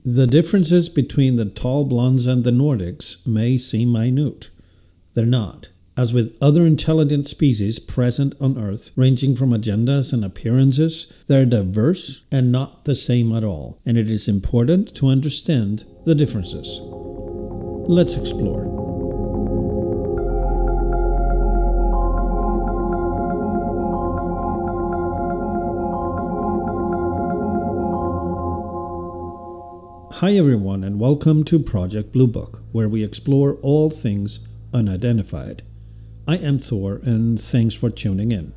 The differences between the tall blondes and the Nordics may seem minute. They're not. As with other intelligent species present on Earth, ranging from agendas and appearances, they're diverse and not the same at all, and it is important to understand the differences. Let's explore. Hi everyone, and welcome to Project Bluebook, where we explore all things unidentified. I am Thor, and thanks for tuning in.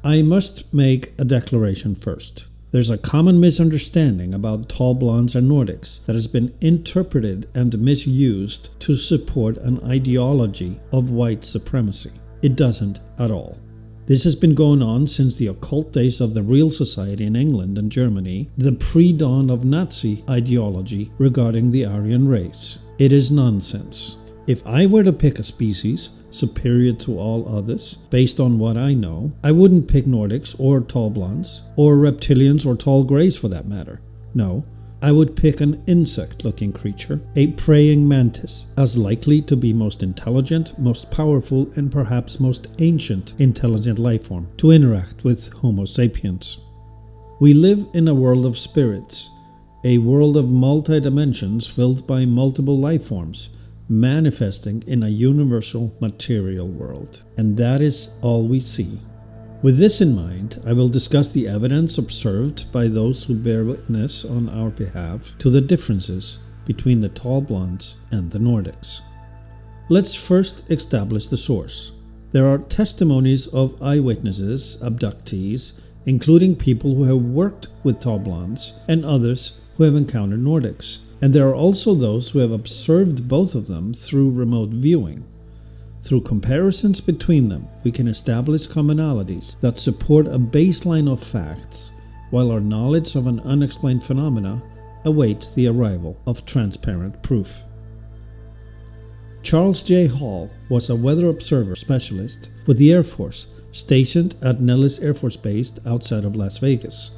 I must make a declaration first. There's a common misunderstanding about tall blondes and Nordics that has been interpreted and misused to support an ideology of white supremacy. It doesn't at all. This has been going on since the occult days of the real society in England and Germany, the pre-dawn of Nazi ideology regarding the Aryan race. It is nonsense. If I were to pick a species superior to all others, based on what I know, I wouldn't pick Nordics or tall blondes, or reptilians or tall greys for that matter. No, I would pick an insect-looking creature, a praying mantis, as likely to be most intelligent, most powerful, and perhaps most ancient intelligent life form to interact with Homo sapiens. We live in a world of spirits, a world of multi-dimensions filled by multiple life forms, manifesting in a universal material world. And that is all we see. With this in mind, I will discuss the evidence observed by those who bear witness on our behalf to the differences between the tall blondes and the Nordics. Let's first establish the source. There are testimonies of eyewitnesses, abductees, including people who have worked with tall blondes, and others who have encountered Nordics. And there are also those who have observed both of them through remote viewing. Through comparisons between them, we can establish commonalities that support a baseline of facts, while our knowledge of an unexplained phenomena awaits the arrival of transparent proof. Charles J. Hall was a weather observer specialist with the Air Force, stationed at Nellis Air Force Base outside of Las Vegas.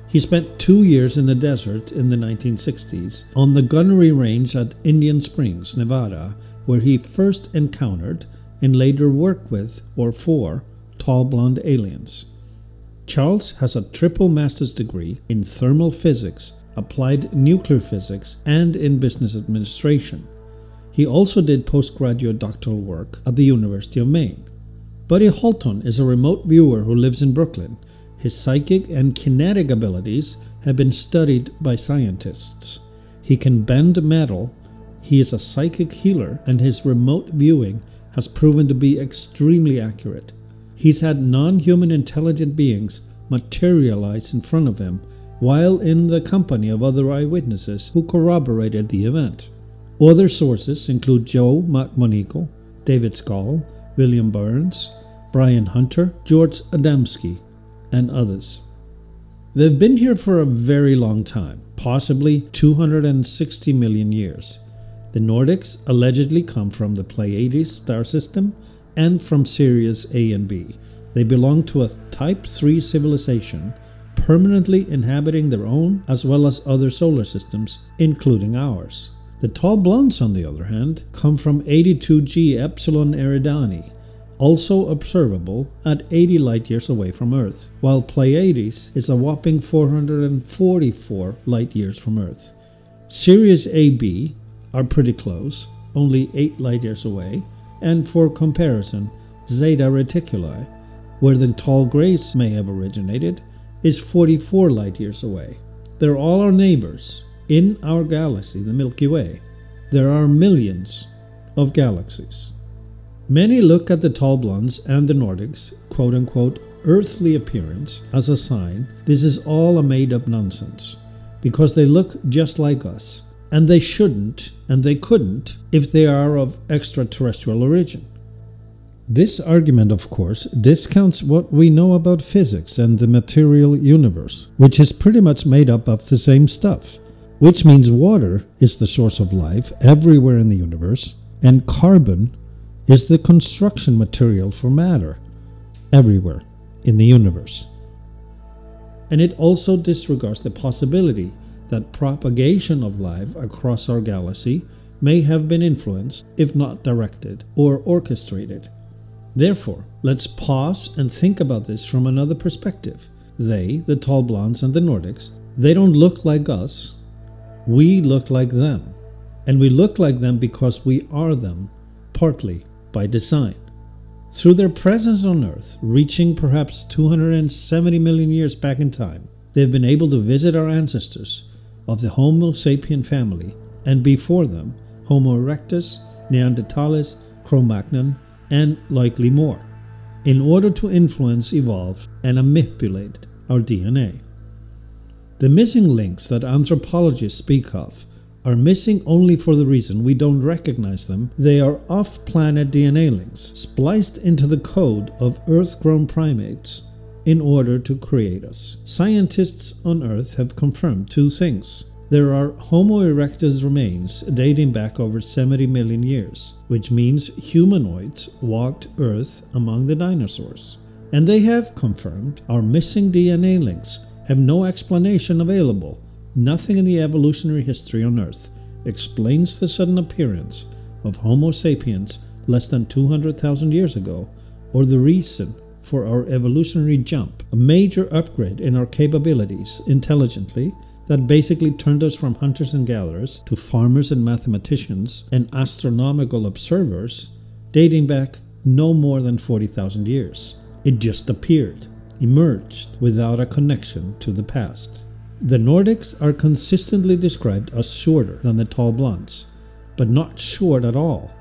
He spent 2 years in the desert in the 1960s on the gunnery range at Indian Springs, Nevada, where he first encountered and later worked with or for tall blonde aliens. Charles has a triple master's degree in thermal physics, applied nuclear physics, and in business administration. He also did postgraduate doctoral work at the University of Maine. Buddy Holton is a remote viewer who lives in Brooklyn. His psychic and kinetic abilities have been studied by scientists. He can bend metal. He is a psychic healer, and his remote viewing has proven to be extremely accurate. He's had non-human intelligent beings materialize in front of him while in the company of other eyewitnesses who corroborated the event. Other sources include Joe McMonigle, David Scull, William Burns, Brian Hunter, George Adamski, and others. They've been here for a very long time, possibly 260 million years. The Nordics allegedly come from the Pleiades star system and from Sirius A and B. They belong to a Type 3 civilization, permanently inhabiting their own as well as other solar systems, including ours. The tall blondes, on the other hand, come from 82G Epsilon Eridani, also observable at 80 light-years away from Earth, while Pleiades is a whopping 444 light-years from Earth. Sirius AB are pretty close, only 8 light-years away, and for comparison, Zeta Reticuli, where the tall grays may have originated, is 44 light-years away. They're all our neighbors in our galaxy, the Milky Way. There are millions of galaxies. Many look at the tall blondes and the Nordics' quote-unquote earthly appearance as a sign this is all a made-up nonsense, because they look just like us. And they shouldn't, and they couldn't, if they are of extraterrestrial origin. This argument, of course, discounts what we know about physics and the material universe, which is pretty much made up of the same stuff. Which means water is the source of life everywhere in the universe, and carbon is the construction material for matter everywhere in the universe. And it also disregards the possibility that propagation of life across our galaxy may have been influenced, if not directed or orchestrated. Therefore, let's pause and think about this from another perspective. They, the tall blondes and the Nordics, they don't look like us. We look like them. And we look like them because we are them, partly by design. Through their presence on Earth, reaching perhaps 270 million years back in time, they've been able to visit our ancestors of the Homo sapien family, and before them, Homo erectus, Neanderthalis, Cro-Magnon, and likely more, in order to influence, evolve, and manipulate our DNA. The missing links that anthropologists speak of are missing only for the reason we don't recognize them. They are off-planet DNA links, spliced into the code of Earth-grown primates in order to create us. Scientists on Earth have confirmed two things. There are Homo erectus remains dating back over 70 million years, which means humanoids walked Earth among the dinosaurs. And they have confirmed our missing DNA links have no explanation available. Nothing in the evolutionary history on Earth explains the sudden appearance of Homo sapiens less than 200,000 years ago, or the reason for our evolutionary jump, a major upgrade in our capabilities intelligently that basically turned us from hunters and gatherers to farmers and mathematicians and astronomical observers dating back no more than 40,000 years. It just appeared, emerged without a connection to the past. The Nordics are consistently described as shorter than the tall blondes, but not short at all.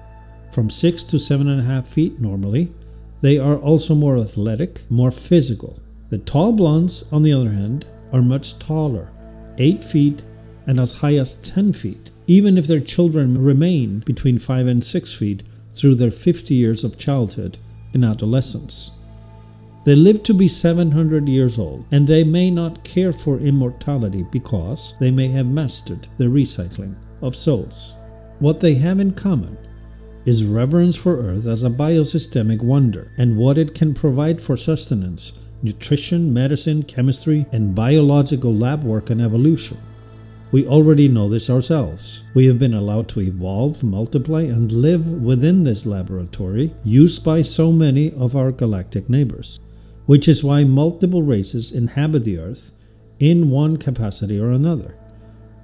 From 6 to 7.5 feet normally, they are also more athletic, more physical. The tall blondes, on the other hand, are much taller, 8 feet and as high as 10 feet, even if their children remain between 5 and 6 feet through their 50 years of childhood and adolescence. They live to be 700 years old, and they may not care for immortality because they may have mastered the recycling of souls. What they have in common is reverence for Earth as a biosystemic wonder and what it can provide for sustenance, nutrition, medicine, chemistry, and biological lab work and evolution. We already know this ourselves. We have been allowed to evolve, multiply, and live within this laboratory used by so many of our galactic neighbors, which is why multiple races inhabit the Earth in one capacity or another.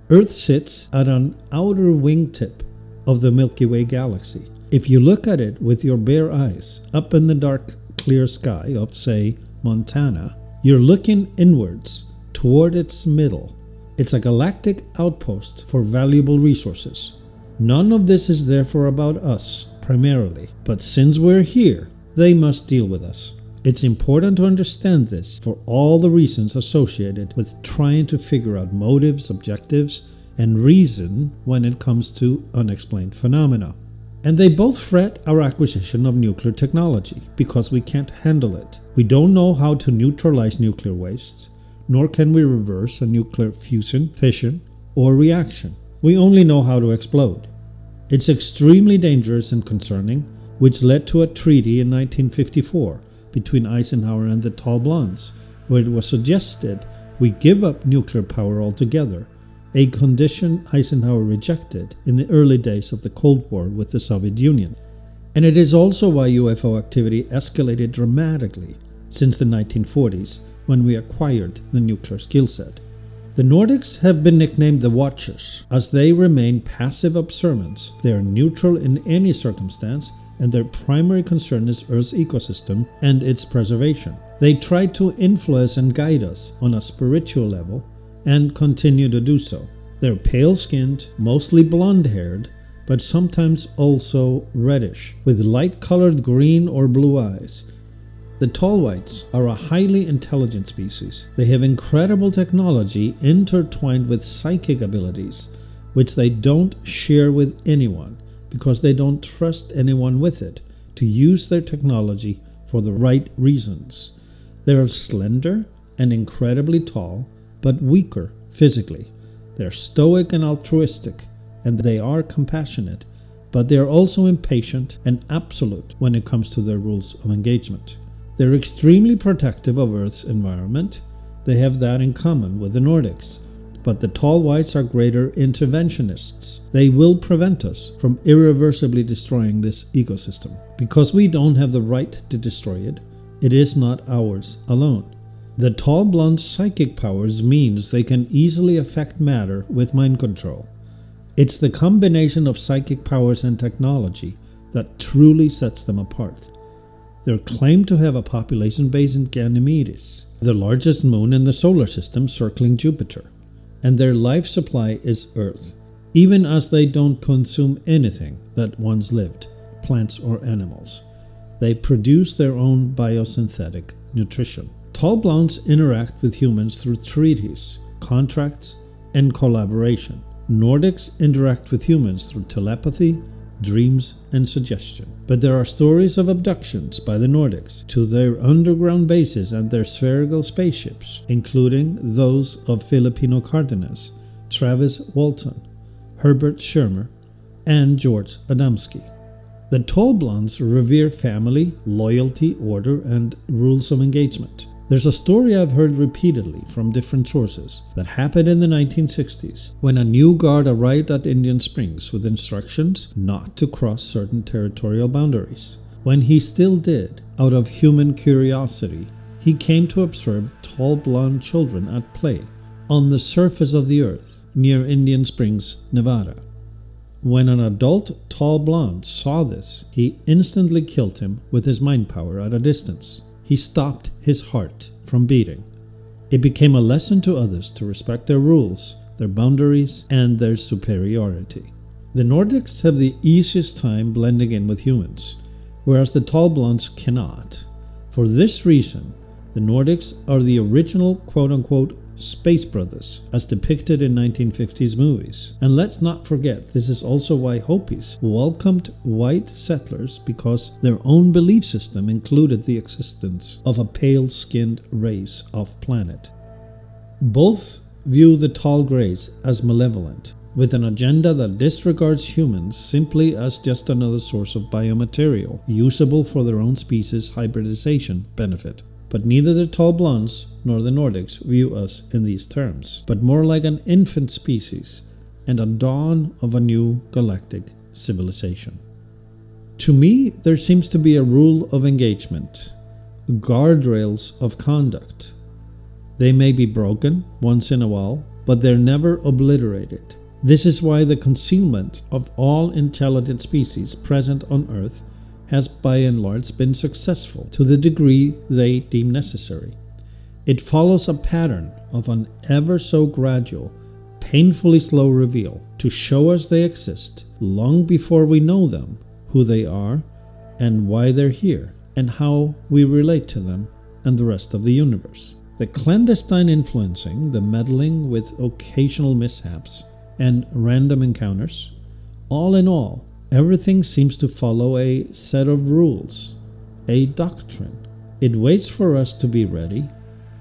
Earth sits at an outer wingtip of the Milky Way galaxy. If you look at it with your bare eyes, up in the dark, clear sky of, say, Montana, you're looking inwards toward its middle. It's a galactic outpost for valuable resources. None of this is therefore about us, primarily, but since we're here, they must deal with us. It's important to understand this for all the reasons associated with trying to figure out motives, objectives, and reason when it comes to unexplained phenomena. And they both fret our acquisition of nuclear technology because we can't handle it. We don't know how to neutralize nuclear wastes, nor can we reverse a nuclear fusion, fission, or reaction. We only know how to explode. It's extremely dangerous and concerning, which led to a treaty in 1954 between Eisenhower and the Tall Blondes, where it was suggested we give up nuclear power altogether, a condition Eisenhower rejected in the early days of the Cold War with the Soviet Union. And it is also why UFO activity escalated dramatically since the 1940s, when we acquired the nuclear skill set. The Nordics have been nicknamed the Watchers, as they remain passive observants. They are neutral in any circumstance, and their primary concern is Earth's ecosystem and its preservation. They try to influence and guide us on a spiritual level, and continue to do so. They're pale-skinned, mostly blonde-haired, but sometimes also reddish, with light-colored green or blue eyes. The tall whites are a highly intelligent species. They have incredible technology intertwined with psychic abilities, which they don't share with anyone because they don't trust anyone with it to use their technology for the right reasons. They are slender and incredibly tall, but weaker physically. They are stoic and altruistic, and they are compassionate, but they are also impatient and absolute when it comes to their rules of engagement. They're extremely protective of Earth's environment. They have that in common with the Nordics, But the tall whites are greater interventionists. They will prevent us from irreversibly destroying this ecosystem. Because we don't have the right to destroy it, it is not ours alone. The tall blonde's psychic powers means they can easily affect matter with mind control. It's the combination of psychic powers and technology that truly sets them apart. They're claimed to have a population base in Ganymedes, the largest moon in the solar system circling Jupiter, and their life supply is Earth, even as they don't consume anything that once lived, plants or animals. They produce their own biosynthetic nutrition. Tall blondes interact with humans through treaties, contracts, and collaboration. Nordics interact with humans through telepathy, dreams, and suggestion. But there are stories of abductions by the Nordics to their underground bases and their spherical spaceships, including those of Filipino Cardenas, Travis Walton, Herbert Schirmer, and George Adamski. The tall blondes revere family, loyalty, order, and rules of engagement. There's a story I've heard repeatedly from different sources that happened in the 1960s when a new guard arrived at Indian Springs with instructions not to cross certain territorial boundaries. When he still did, out of human curiosity, he came to observe tall blonde children at play on the surface of the earth near Indian Springs, Nevada. When an adult tall blonde saw this, he instantly killed him with his mind power at a distance. He stopped his heart from beating. It became a lesson to others to respect their rules, their boundaries, and their superiority. The Nordics have the easiest time blending in with humans, whereas the tall blondes cannot. For this reason, the Nordics are the original quote-unquote space brothers, as depicted in 1950s movies. And let's not forget, this is also why Hopis welcomed white settlers, because their own belief system included the existence of a pale-skinned race of planet. Both view the tall greys as malevolent, with an agenda that disregards humans simply as just another source of biomaterial, usable for their own species' hybridization benefit. But neither the tall blondes nor the Nordics view us in these terms, but more like an infant species and a dawn of a new galactic civilization. To me, there seems to be a rule of engagement, guardrails of conduct. They may be broken once in a while, but they're never obliterated. This is why the concealment of all intelligent species present on Earth has by and large been successful to the degree they deem necessary. It follows a pattern of an ever so gradual, painfully slow reveal to show us they exist long before we know them, who they are, and why they're here, and how we relate to them and the rest of the universe. The clandestine influencing, the meddling with occasional mishaps, and random encounters, all in all, everything seems to follow a set of rules, a doctrine. It waits for us to be ready,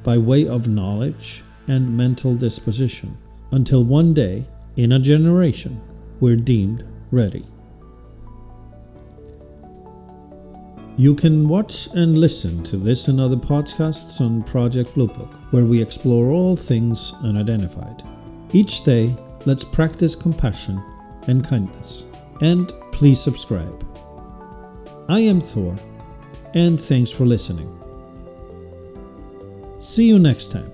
by way of knowledge and mental disposition, until one day, in a generation, we're deemed ready. You can watch and listen to this and other podcasts on Project Bluebook, where we explore all things unidentified. Each day, let's practice compassion and kindness. And please subscribe. I am Thor, and thanks for listening. See you next time.